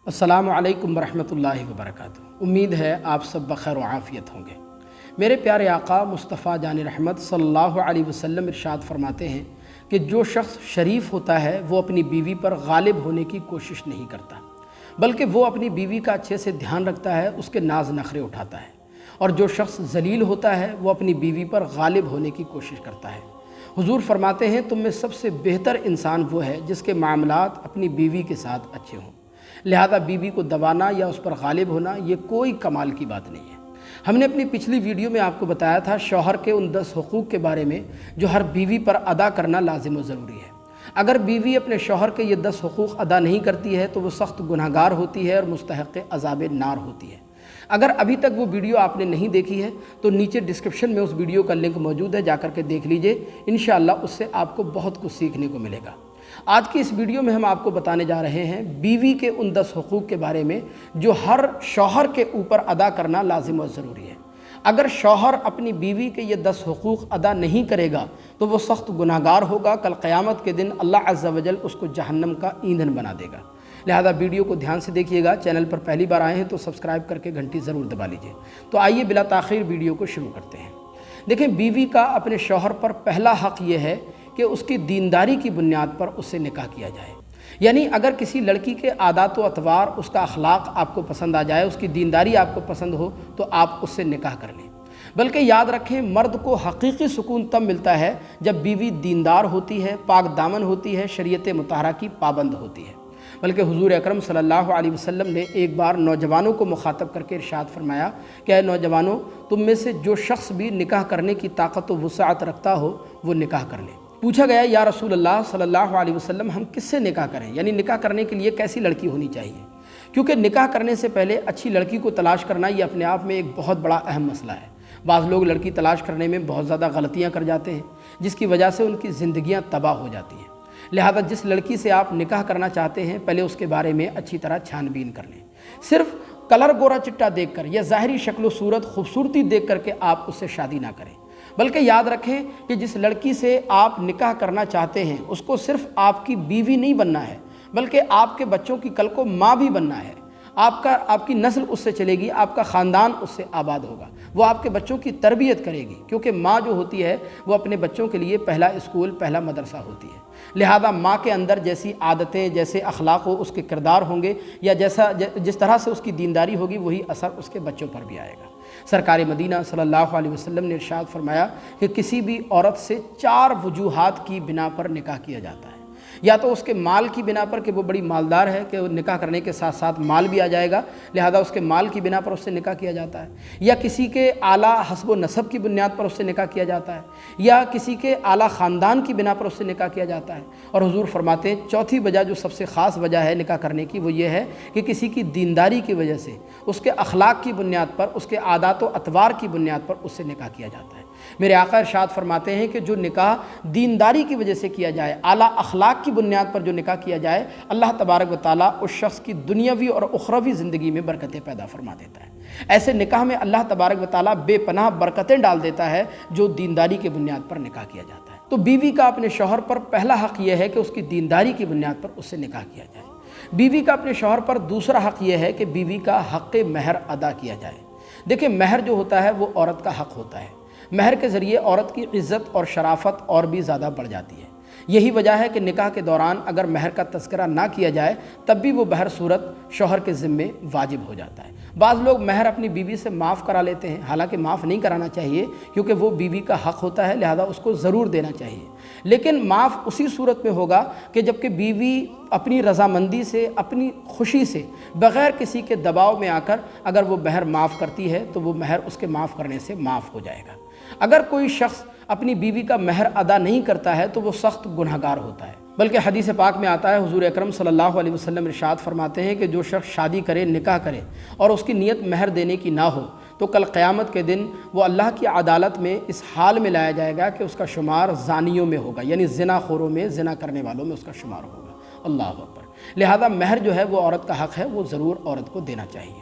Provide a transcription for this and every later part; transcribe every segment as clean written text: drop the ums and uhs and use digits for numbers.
अस्सलामु अलैकुम वरहमतुल्लाहि वबरकातुहू। उम्मीद है आप सब बखैर व आफ़ियत होंगे। मेरे प्यारे आका मुस्तफ़ा जान रहमत सल्लल्लाहु अलैहि वसल्लम इरशाद फरमाते हैं कि जो शख्स शरीफ होता है वो अपनी बीवी पर गालिब होने की कोशिश नहीं करता, बल्कि वो अपनी बीवी का अच्छे से ध्यान रखता है, उसके नाज नखरे उठाता है। और जो शख्स जलील होता है वो अपनी बीवी पर गालिब होने की कोशिश करता है। हुजूर फरमाते हैं तुम में सबसे बेहतर इंसान वो है जिसके मामलात अपनी बीवी के साथ अच्छे हों। लिहाजा बीवी को दबाना या उस पर गालिब होना ये कोई कमाल की बात नहीं है। हमने अपनी पिछली वीडियो में आपको बताया था शौहर के उन 10 हुकूक़ के बारे में जो हर बीवी पर अदा करना लाजिम व ज़रूरी है। अगर बीवी अपने शौहर के ये 10 हुकूक़ अदा नहीं करती है तो वो सख्त गुनहगार होती है और मुस्तहक़ अज़ाब नार होती है। अगर अभी तक वो वीडियो आपने नहीं देखी है तो नीचे डिस्क्रिप्शन में उस वीडियो का लिंक मौजूद है, जाकर के देख लीजिए। इंशाअल्लाह उससे आपको बहुत कुछ सीखने को मिलेगा। आज की इस वीडियो में हम आपको बताने जा रहे हैं बीवी के उन 10 हुकूक़ के बारे में जो हर शौहर के ऊपर अदा करना लाजिम और ज़रूरी है। अगर शौहर अपनी बीवी के ये 10 हुकूक़ अदा नहीं करेगा तो वो सख्त गुनाहगार होगा। कल क़यामत के दिन अल्लाह अज़्ज़ा वजल उसको जहन्नम का ईंधन बना देगा। लिहाजा वीडियो को ध्यान से देखिएगा। चैनल पर पहली बार आए हैं तो सब्सक्राइब करके घंटी ज़रूर दबा लीजिए। तो आइए बिला ताख़ीर वीडियो को शुरू करते हैं। देखें, बीवी का अपने शौहर पर पहला हक़ ये है कि उसकी दीनदारी की बुनियाद पर उससे निकाह किया जाए। यानी अगर किसी लड़की के आदात व अतवार, उसका अखलाक आपको पसंद आ जाए, उसकी दीनदारी आपको पसंद हो तो आप उससे निकाह कर लें। बल्कि याद रखें, मर्द को हकीकी सुकून तब मिलता है जब बीवी दीनदार होती है, पाक दामन होती है, शरीयत मुताहरा की पाबंद होती है। बल्कि हुजूर अकरम सल्लल्लाहु अलैहि वसल्लम ने एक बार नौजवानों को मुखातब करके इरशाद फरमाया कि ऐ नौजवानों, तुम में से जो शख्स भी निकाह करने की ताकत व वुसाअत रखता हो वो निकाह कर ले। पूछा गया, या रसूल अल्लाह सल्लल्लाहु अलैहि वसल्लम, हम किससे निकाह करें? यानी निकाह करने के लिए कैसी लड़की होनी चाहिए? क्योंकि निकाह करने से पहले अच्छी लड़की को तलाश करना ये अपने आप में एक बहुत बड़ा अहम मसला है। बाज़ लोग लड़की तलाश करने में बहुत ज़्यादा गलतियाँ कर जाते हैं जिसकी वजह से उनकी ज़िंदगियाँ तबाह हो जाती हैं। लिहाजा जिस लड़की से आप निकाह करना चाहते हैं पहले उसके बारे में अच्छी तरह छानबीन कर लें। सिर्फ कलर गोरा चिट्टा देखकर या ज़ाहिरी शक्ल सूरत खूबसूरती देख करके आप उससे शादी ना करें, बल्कि याद रखें कि जिस लड़की से आप निकाह करना चाहते हैं उसको सिर्फ आपकी बीवी नहीं बनना है, बल्कि आपके बच्चों की कल को माँ भी बनना है। आपकी नस्ल उससे चलेगी, आपका ख़ानदान उससे आबाद होगा, वो आपके बच्चों की तरबियत करेगी। क्योंकि माँ जो होती है वो अपने बच्चों के लिए पहला स्कूल, पहला मदरसा होती है। लिहाजा माँ के अंदर जैसी आदतें, जैसे अखलाक हो, उसके किरदार होंगे या जिस तरह से उसकी दीनदारी होगी वही असर उसके बच्चों पर भी आएगा। सरकार मदीना सल्लल्लाहु अलैहि वसल्लम ने इरशाद फरमाया कि किसी भी औरत से 4 वजूहात की बिना पर निकाह किया जाता है। या तो उसके माल की बिना पर कि वो बड़ी मालदार है कि निकाह करने के साथ साथ माल भी आ जाएगा, लिहाजा उसके माल की बिना पर उससे निकाह किया जाता है। या किसी के आला हस्ब व नसब की बुनियाद पर उससे निकाह किया जाता है, या किसी के आला ख़ानदान की बिना पर उससे निकाह किया जाता है। और हुजूर फरमाते हैं चौथी वजह जो सबसे ख़ास वजह है निकाह करने की वो ये है कि किसी की दीनदारी की वजह से, उसके अखलाक की बुनियाद पर, उसके आदात व अतवार की बुनियाद पर उससे निकाह किया जाता है। मेरे आका इरशाद फरमाते हैं कि जो निकाह दीनदारी की वजह से किया जाए, आला अखलाक की बुनियाद पर जो निकाह किया जाए, अल्लाह तबारक व ताला उस शख्स की दुनियावी और उखरवी ज़िंदगी में बरकतें पैदा फरमा देता है। ऐसे निकाह में अल्लाह तबारक व ताला बेपनाह बरकतें डाल देता है जो दीनदारी की बुनियाद पर निकाह किया जाता है। तो बीवी का अपने शौहर पर पहला हक़ यह है कि उसकी दीनदारी की बुनियाद पर उससे निकाह किया जाए। बीवी का अपने शौहर पर दूसरा हक़ यह है कि बीवी का हक़ महर अदा किया जाए। देखिए, महर जो होता है वो औरत का हक़ होता है। महर के ज़रिए औरत की इज़्ज़त और शराफत और भी ज़्यादा बढ़ जाती है। यही वजह है कि निकाह के दौरान अगर महर का तज़किरा ना किया जाए तब भी वो बहर सूरत शौहर के ज़िम्मे वाजिब हो जाता है। बाज़ लोग महर अपनी बीवी से माफ़ करा लेते हैं, हालांकि माफ़ नहीं कराना चाहिए क्योंकि वो बीवी का हक़ होता है, लिहाजा उसको ज़रूर देना चाहिए। लेकिन माफ़ उसी सूरत में होगा कि जबकि बीवी अपनी रज़ामंदी से, अपनी खुशी से, बग़ैर किसी के दबाव में आकर अगर वो महर माफ़ करती है तो वो महर उसके माफ़ करने से माफ़ हो जाएगा। अगर कोई शख्स अपनी बीवी का महर अदा नहीं करता है तो वो सख्त गुनहगार होता है। बल्कि हदीस पाक में आता है, हुजूर अकरम सल्लल्लाहु अलैहि वसल्लम इरशाद फरमाते हैं कि जो शख्स शादी करे, निकाह करे और उसकी नीयत महर देने की ना हो तो कल क़यामत के दिन वो अल्लाह की अदालत में इस हाल में लाया जाएगा कि उसका शुमार ज़ानियों में होगा, यानी ज़िना खोरों में, ज़िना करने वालों में उसका शुमार होगा। अल्लाह अकबर। लिहाजा महर जो है वो औरत का हक़ है, वो ज़रूर औरत को देना चाहिए।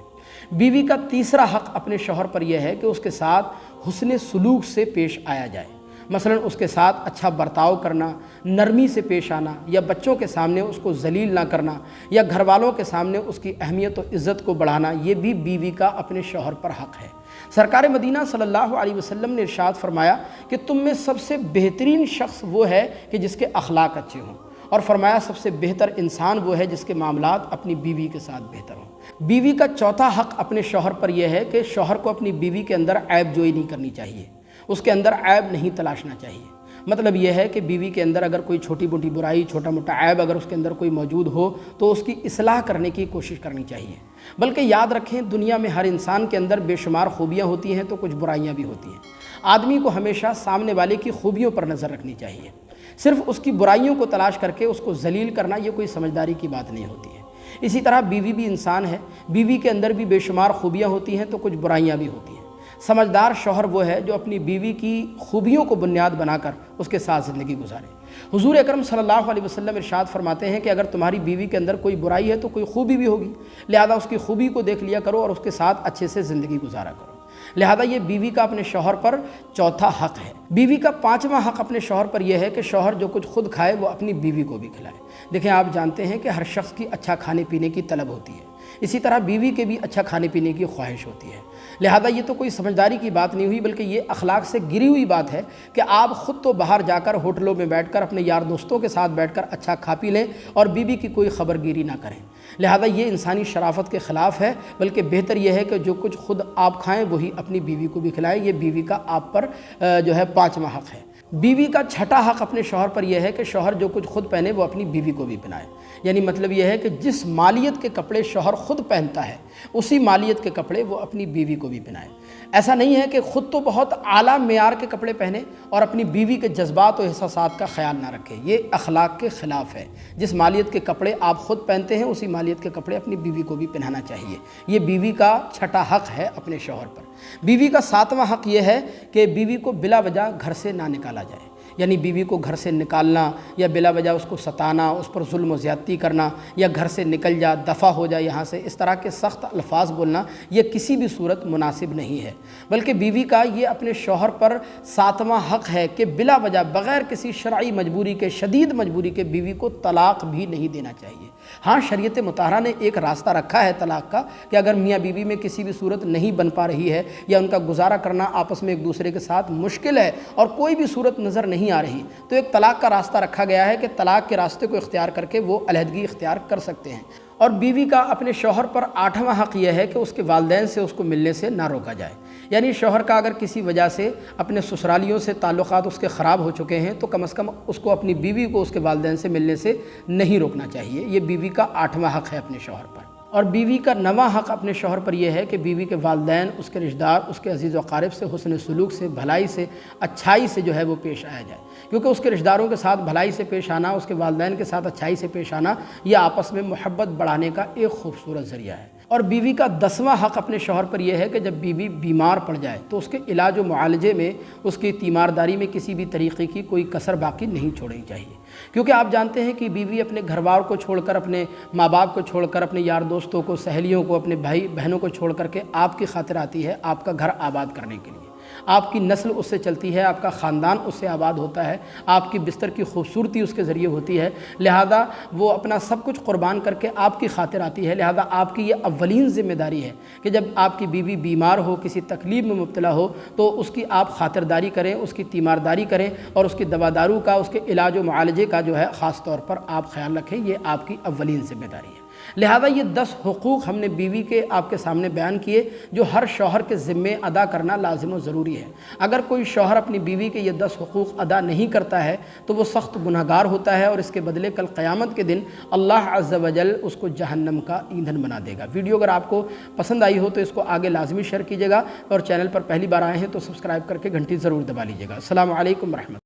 बीवी का तीसरा हक़ अपने शौहर पर यह है कि उसके साथ हुस्न सुलूक से पेश आया जाए। مثلا اس کے ساتھ اچھا برتاؤ کرنا، نرمی سے پیش آنا، یا بچوں کے سامنے اس کو ذلیل نہ کرنا، یا گھر والوں کے سامنے اس کی اہمیت و عزت کو بڑھانا، یہ بھی بیوی کا اپنے شوہر پر حق ہے۔ سرکار مدینہ صلی اللہ علیہ وسلم نے ارشاد فرمایا کہ تم میں سب سے بہترین شخص وہ ہے کہ جس کے اخلاق اچھے ہوں، اور فرمایا سب سے بہتر انسان وہ ہے جس کے معاملات اپنی بیوی کے ساتھ بہتر ہوں۔ بیوی کا چوتھا حق اپنے شوہر پر یہ ہے کہ شوہر کو اپنی بیوی کے اندر عیب جوئی نہیں کرنی چاہیے، اس کے اندر عیب نہیں تلاشنا چاہیے۔ مطلب یہ ہے کہ بیوی کے اندر اگر کوئی چھوٹی موٹی برائی، چھوٹا موٹا عیب اگر اس کے اندر کوئی موجود ہو تو اس کی اصلاح کرنے کی کوشش کرنی چاہیے۔ بلکہ یاد رکھیں، دنیا میں ہر انسان کے اندر بے شمار خوبیاں ہوتی ہیں تو کچھ برائیاں بھی ہوتی ہیں۔ آدمی کو ہمیشہ سامنے والے کی خوبیوں پر نظر رکھنی چاہیے، صرف اس کی برائیوں کو تلاش کر کے اس کو ذلیل کرنا یہ کوئی سمجھداری کی بات نہیں ہوتی ہے۔ اسی طرح بیوی بھی انسان ہے، بیوی کے اندر بھی بے شمار خوبیاں ہوتی ہیں تو کچھ برائیاں بھی ہوتی ہیں۔ سمجھدار شوہر وہ ہے جو اپنی بیوی کی خوبیوں کو بنیاد بنا کر اس کے ساتھ زندگی گزارے۔ حضور اکرم صلی اللہ علیہ وسلم ارشاد فرماتے ہیں کہ اگر تمہاری بیوی کے اندر کوئی برائی ہے تو کوئی خوبی بھی ہوگی، لہذا اس کی خوبی کو دیکھ لیا کرو اور اس کے ساتھ اچھے سے زندگی گزارا کرو۔ لہذا یہ بیوی کا اپنے شوہر پر چوتھا حق ہے۔ بیوی کا پانچواں حق اپنے شوہر پر یہ ہے کہ شوہر جو کچھ خود کھائے وہ اپنی بیوی کو بھی کھلائے۔ دیکھیں، آپ جانتے ہیں کہ ہر شخص کی اچھا کھانے پینے کی طلب ہوتی ہے، اسی طرح بیوی کے بھی اچھا کھانے پینے کی خواہش ہوتی ہے۔ لہذا یہ تو کوئی سمجھداری کی بات نہیں ہوئی، بلکہ یہ اخلاق سے گری ہوئی بات ہے کہ آپ خود تو باہر جا کر ہوٹلوں میں بیٹھ کر اپنے یار دوستوں کے ساتھ بیٹھ کر اچھا کھا پی لیں اور بیوی کی کوئی خبر گیری نہ کریں۔ لہذا یہ انسانی شرافت کے خلاف ہے، بلکہ بہتر یہ ہے کہ جو کچھ خود آپ کھائیں وہی اپنی بیوی کو بھی کھلائیں۔ یہ بیوی کا آپ پر جو ہے پانچواں حق ہے۔ بیوی کا چھٹا حق اپنے شوہر پر یہ ہے کہ شوہر جو کچھ خود پہنے وہ اپنی بیوی کو بھی پہنائے۔ یعنی مطلب یہ ہے کہ جس مالیت کے کپڑے شوہر خود پہنتا ہے اسی مالیت کے کپڑے وہ اپنی بیوی کو بھی پہنائے۔ ایسا نہیں ہے کہ خود تو بہت اعلیٰ معیار کے کپڑے پہنے اور اپنی بیوی کے جذبات و احساسات کا خیال نہ رکھے، یہ اخلاق کے خلاف ہے۔ جس مالیت کے کپڑے آپ خود پہنتے ہیں اسی مالیت کے کپڑے اپنی بیوی کو بھی پہنانا چاہیے۔ یہ بیوی کا چھٹا حق ہے اپنے شوہر پر۔ بیوی کا ساتواں حق یہ ہے کہ بیوی کو بلا وجہ گھر سے نہ نکالا جائے۔ یعنی بیوی کو گھر سے نکالنا یا بلا وجہ اس کو ستانا، اس پر ظلم و زیادتی کرنا، یا گھر سے نکل جا، دفع ہو جا یہاں سے، اس طرح کے سخت الفاظ بولنا یہ کسی بھی صورت مناسب نہیں ہے۔ بلکہ بیوی کا یہ اپنے شوہر پر ساتواں حق ہے کہ بلا وجہ بغیر کسی شرعی مجبوری کے، شدید مجبوری کے بیوی کو طلاق بھی نہیں دینا چاہیے۔ ہاں، شریعت مطہرہ نے ایک راستہ رکھا ہے طلاق کا کہ اگر میاں بیوی میں کسی بھی صورت نہیں بن پا رہی ہے یا ان کا گزارا کرنا آپس میں ایک دوسرے کے ساتھ مشکل ہے اور کوئی بھی صورت نظر نہیں آ رہی، تو ایک طلاق کا راستہ رکھا گیا ہے کہ طلاق کے راستے کو اختیار کر کے وہ علیحدگی اختیار کر سکتے ہیں۔ اور بیوی کا اپنے شوہر پر آٹھواں حق یہ ہے کہ اس کے والدین سے اس کو ملنے سے نہ روکا جائے۔ یعنی شوہر کا اگر کسی وجہ سے اپنے سسرالیوں سے تعلقات اس کے خراب ہو چکے ہیں تو کم از کم اس کو اپنی بیوی کو اس کے والدین سے ملنے سے نہیں روکنا چاہیے۔ یہ بیوی کا آٹھواں حق ہے اپنے شوہر پر۔ اور بیوی کا نواں حق اپنے شوہر پر یہ ہے کہ بیوی کے والدین، اس کے رشتہ دار، اس کے عزیز و اقارب سے حسن سلوک سے، بھلائی سے، اچھائی سے جو ہے وہ پیش آیا جائے، کیونکہ اس کے رشتہ داروں کے ساتھ بھلائی سے پیش آنا، اس کے والدین کے ساتھ اچھائی سے پیش آنا یہ آپس میں محبت بڑھانے کا ایک خوبصورت ذریعہ ہے۔ اور بیوی کا 10واں حق اپنے شوہر پر یہ ہے کہ جب بیوی بیمار پڑ جائے تو اس کے علاج و معالجے میں، اس کی تیمارداری میں کسی بھی طریقے کی کوئی کسر باقی نہیں چھوڑنی چاہیے، کیونکہ آپ جانتے ہیں کہ بیوی اپنے گھر وار کو چھوڑ کر، اپنے ماں باپ کو چھوڑ کر، اپنے یار دوستوں کو، سہیلیوں کو، اپنے بھائی بہنوں کو چھوڑ کر کے آپ کی خاطر آتی ہے، آپ کا گھر آباد کرنے کے لیے۔ آپ کی نسل اس سے چلتی ہے، آپ کا خاندان اس سے آباد ہوتا ہے، آپ کی بستر کی خوبصورتی اس کے ذریعے ہوتی ہے، لہذا وہ اپنا سب کچھ قربان کر کے آپ کی خاطر آتی ہے۔ لہذا آپ کی یہ اولین ذمہ داری ہے کہ جب آپ کی بیوی بیمار ہو، کسی تکلیف میں مبتلا ہو تو اس کی آپ خاطرداری کریں، اس کی تیمارداری کریں اور اس کی دوا دارو کا، اس کے علاج و معالجے کا جو ہے خاص طور پر آپ خیال رکھیں۔ یہ آپ کی اولین ذمہ داری ہے۔ لہذا یہ 10 حقوق ہم نے بیوی کے آپ کے سامنے بیان کیے جو ہر شوہر کے ذمے ادا کرنا لازم و ضروری ہے۔ اگر کوئی شوہر اپنی بیوی کے یہ 10 حقوق ادا نہیں کرتا ہے تو وہ سخت گناہگار ہوتا ہے اور اس کے بدلے کل قیامت کے دن اللہ عز و جل اس کو جہنم کا ایندھن بنا دے گا۔ ویڈیو اگر آپ کو پسند آئی ہو تو اس کو آگے لازمی شیئر کیجیے گا، اور چینل پر پہلی بار آئے ہیں تو سبسکرائب کر کے گھنٹی ضرور دبا لیجیے گا۔ السلام علیکم ورحمۃ اللہ۔